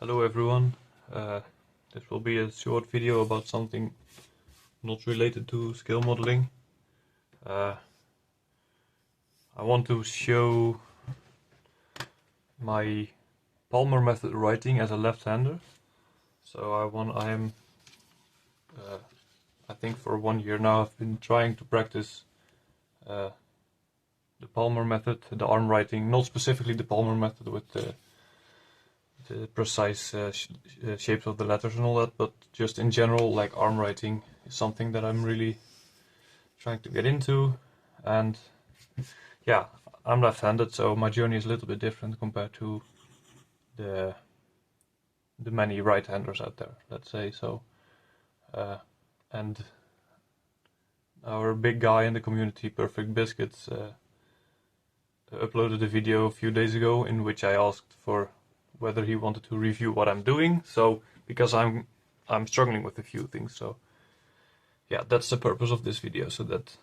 Hello everyone, this will be a short video about something not related to skill modeling. I want to show my Palmer method writing as a left-hander. So I think for 1 year now I've been trying to practice the Palmer method, the arm writing, not specifically the Palmer method with the precise shapes of the letters and all that, but just in general, like arm writing is something that I'm really trying to get into. And yeah, I'm left-handed, so my journey is a little bit different compared to the many right-handers out there, let's say. So and our big guy in the community, Perfect Biscuits, uploaded a video a few days ago in which I asked for whether he wanted to review what I'm doing. So because I'm struggling with a few things, so yeah, that's the purpose of this video, so that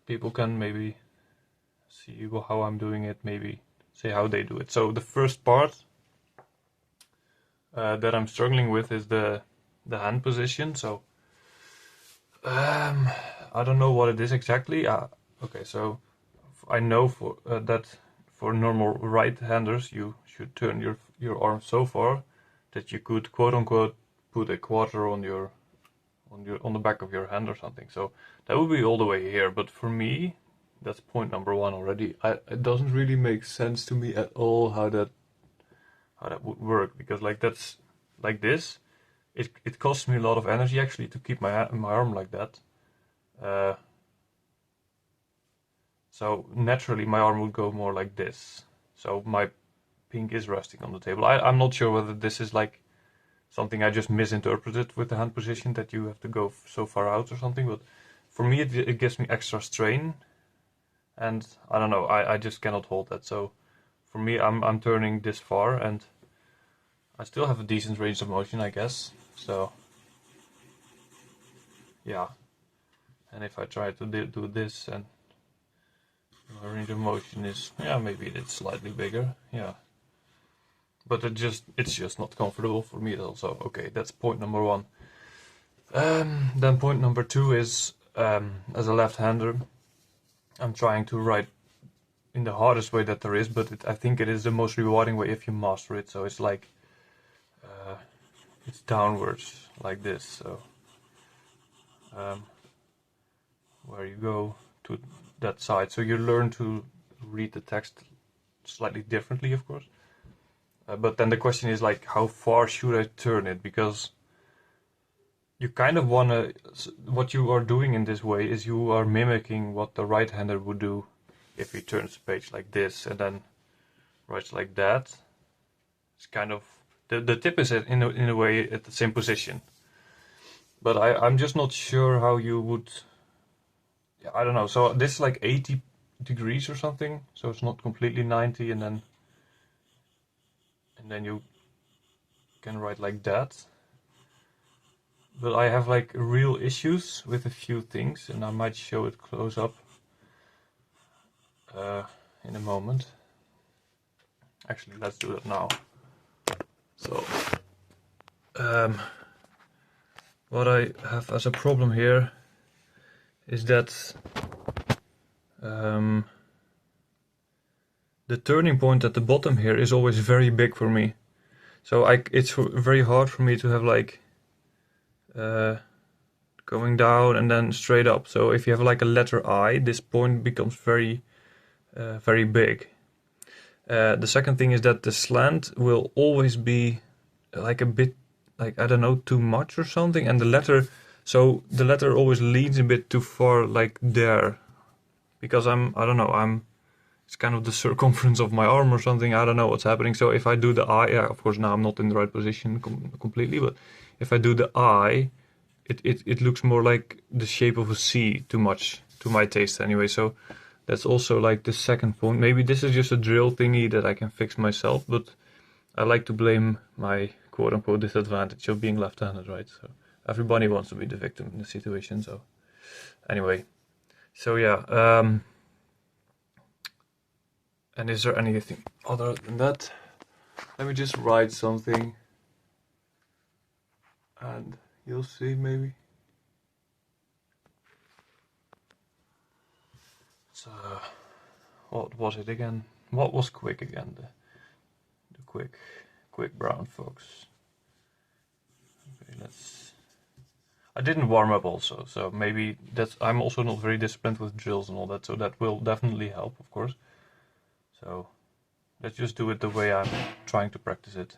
people can maybe see how I'm doing it, maybe say how they do it. So the first part that I'm struggling with is the hand position. So I don't know what it is exactly. Okay, so I know for that for normal right-handers you should turn your arm so far that you could quote unquote put a quarter on the back of your hand or something. So that would be all the way here. But for me, that's point number one already. It doesn't really make sense to me at all how that would work, because like that's like this. It costs me a lot of energy actually to keep my arm like that. So naturally my arm would go more like this. So my pink is resting on the table. I'm not sure whether this is like something I just misinterpreted with the hand position, that you have to go so far out or something, but for me it gives me extra strain, and I don't know, I just cannot hold that. So for me I'm turning this far, and I still have a decent range of motion, I guess. So yeah, and if I try to do this, and my range of motion is, yeah, maybe it's slightly bigger, yeah, but it's just not comfortable for me also. Okay, that's point number one. Then point number two is, as a left-hander, I'm trying to write in the hardest way that there is, but I think it is the most rewarding way if you master it. So it's like it's downwards like this. So where you go to that side, so you learn to read the text slightly differently, of course. But then the question is, like, how far should I turn it? Because you kind of want to, what you are doing in this way is you are mimicking what the right-hander would do if he turns the page like this and then writes like that. It's kind of, the tip is in a way at the same position. But I'm just not sure how you would, I don't know. So this is like 80 degrees or something, so it's not completely 90, and then you can write like that. But I have like real issues with a few things, and I might show it close up in a moment. Actually, let's do that now. So what I have as a problem here is that the turning point at the bottom here is always very big for me. So it's very hard for me to have like going down and then straight up. So if you have like a letter I, this point becomes very big. The second thing is that the slant will always be like a bit, like, I don't know, too much or something, and the letter always leans a bit too far, like there, because it's kind of the circumference of my arm or something. I don't know what's happening. So if I do the I, yeah, of course now I'm not in the right position completely, but if I do the I, it looks more like the shape of a C, too much to my taste anyway. So that's also like the second point. Maybe this is just a drill thingy that I can fix myself, but I like to blame my quote-unquote disadvantage of being left-handed, right? So everybody wants to be the victim in the situation. So anyway, so yeah, and is there anything other than that? Let me just write something. You'll see maybe. So, what was it again? What was quick again? The quick brown fox. Okay, let's. I didn't warm up also, so maybe that's. I'm also not very disciplined with drills and all that, so that will definitely help, of course. So, let's just do it the way I'm trying to practice it.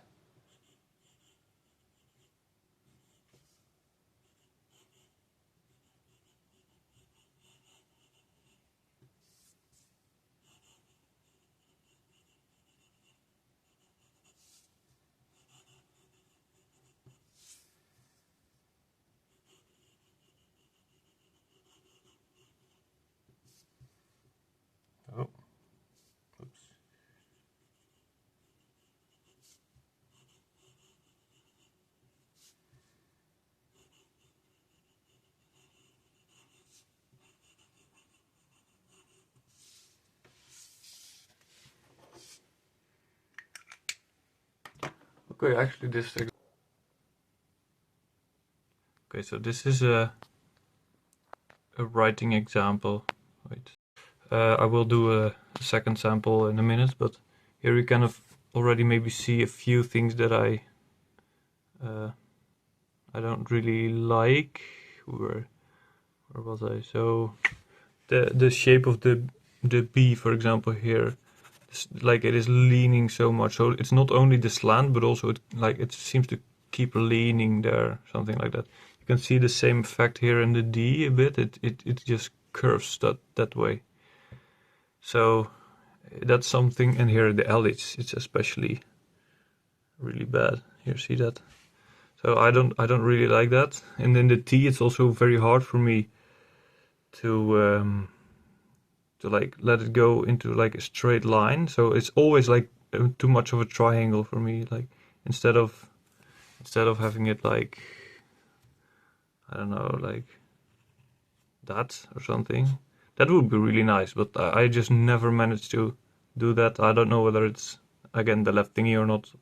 Oh, oops. Okay, actually this. Okay, so this is a writing example. Wait. I will do a second sample in a minute, but here you kind of already maybe see a few things that I don't really like. Where was I? So the shape of the B, for example, here, like it is leaning so much. So it's not only the slant, but also it seems to keep leaning there, something like that. You can see the same effect here in the D a bit. It just curves that way. So that's something. And here the L, it's especially really bad. Here, see that? So I don't really like that. And then the T, it's also very hard for me to like let it go into like a straight line. So it's always like too much of a triangle for me. Like instead of having it like, I don't know, like that or something, that would be really nice. But I just never managed to do that. I don't know whether it's again the left thingy or not.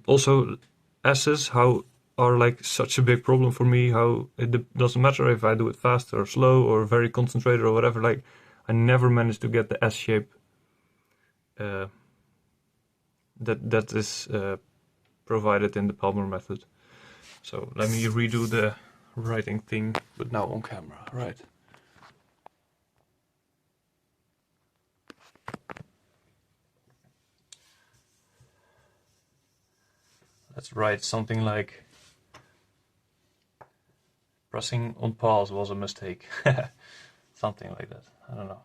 Also, S's are like such a big problem for me. How it doesn't matter if I do it fast or slow or very concentrated or whatever. Like I never managed to get the S shape that is provided in the Palmer method. So let me redo the writing thing, but now on camera, right? Let's write something like pressing on pause was a mistake. Something like that. I don't know.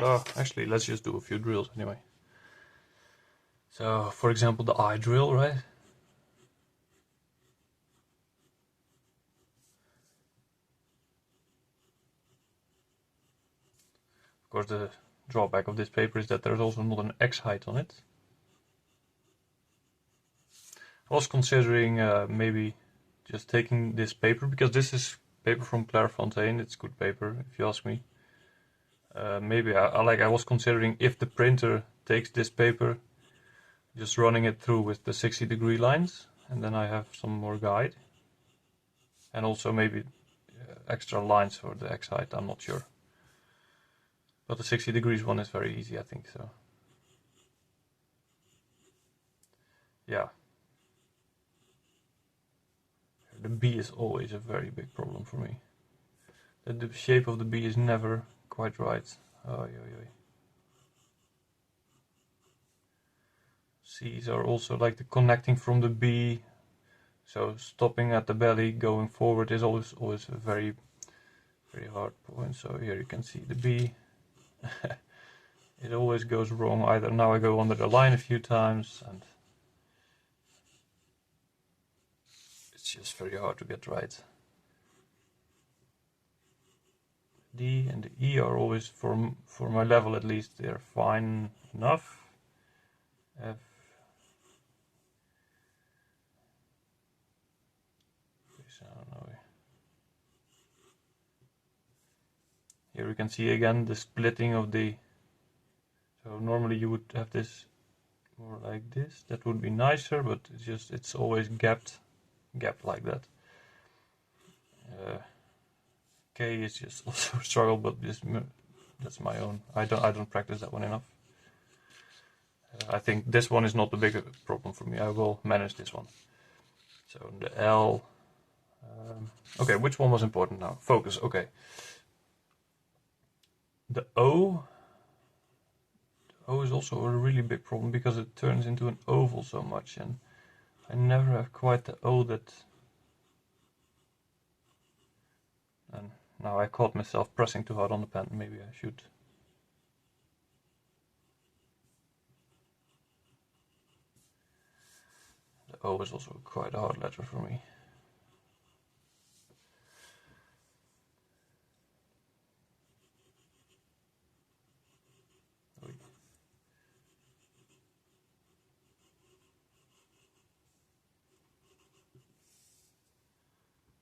Oh, actually, let's just do a few drills anyway. So, for example, the I drill, right? Of course, the drawback of this paper is that there's also not an X height on it. I was considering maybe just taking this paper, because this is paper from Clairefontaine. It's good paper, if you ask me. Maybe I was considering, if the printer takes this paper, just running it through with the 60-degree lines, and then I have some more guide, and also maybe extra lines for the X height. I'm not sure, but the 60 degrees one is very easy, I think. So yeah, the B is always a very big problem for me. The shape of the B is never quite right. Oh, yeah. C's are also like the connecting from the B, so stopping at the belly, going forward is always a very hard point. So here you can see the B. It always goes wrong. Either now I go under the line a few times, and it's just very hard to get right. D and the E are always, for my level at least, they're fine enough. F. I don't know. Here we can see again the splitting of the. So normally you would have this more like this. That would be nicer, but it's always gapped like that. K is just also a struggle, but that's my own. I don't practice that one enough. I think this one is not the bigger problem for me. I will manage this one. So the L. Okay, which one was important now? Focus. Okay. The O. The O is also a really big problem because it turns into an oval so much, and I never have quite the O that. And now I caught myself pressing too hard on the pen. Maybe I should. The O is also quite a hard letter for me.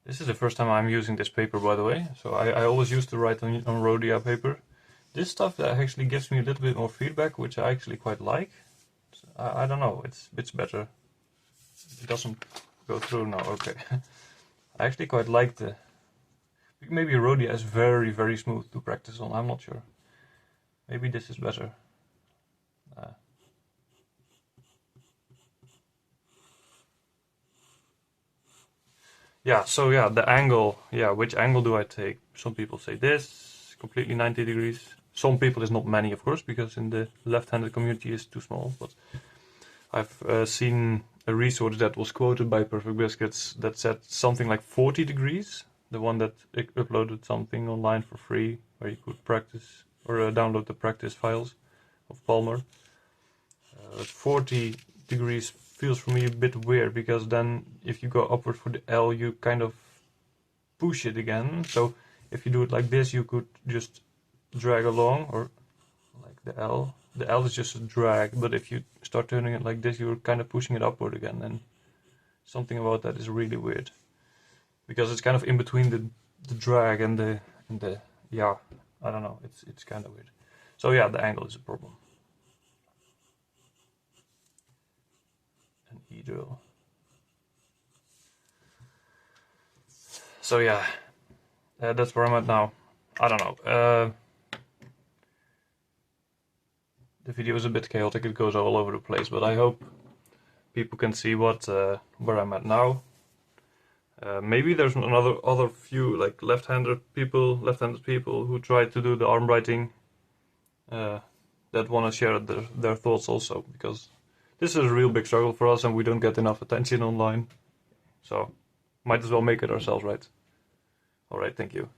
This is the first time I'm using this paper, by the way. So I always used to write on Rhodia paper. This stuff actually gives me a little bit more feedback, which I actually quite like. So I don't know, it's better. It doesn't go through now, okay. I actually quite like the... Maybe Rhodia is very, very smooth to practice on, I'm not sure. Maybe this is better. Yeah, so yeah, the angle, which angle do I take? Some people say this, completely 90 degrees. Some people, there's not many of course, because in the left-handed community is too small, but I've seen a resource that was quoted by Perfect Biscuits that said something like 40 degrees, the one that uploaded something online for free, where you could practice, or download the practice files of Palmer. 40 degrees feels for me a bit weird, because then if you go upward for the L, you kind of push it again. So if you do it like this, you could just drag along, or like the L. The L is just a drag, but if you start turning it like this, you're kind of pushing it upward again, and something about that is really weird. Because it's kind of in between the drag and the yeah, I don't know, it's kind of weird. So yeah, the angle is a problem. An E drill. So yeah, that's where I'm at now. I don't know. The video is a bit chaotic, it goes all over the place, but I hope people can see where I'm at now. Maybe there's other few like left-handed people who try to do the arm writing that want to share their thoughts also, because this is a real big struggle for us and we don't get enough attention online. So might as well make it ourselves, right? Alright, thank you.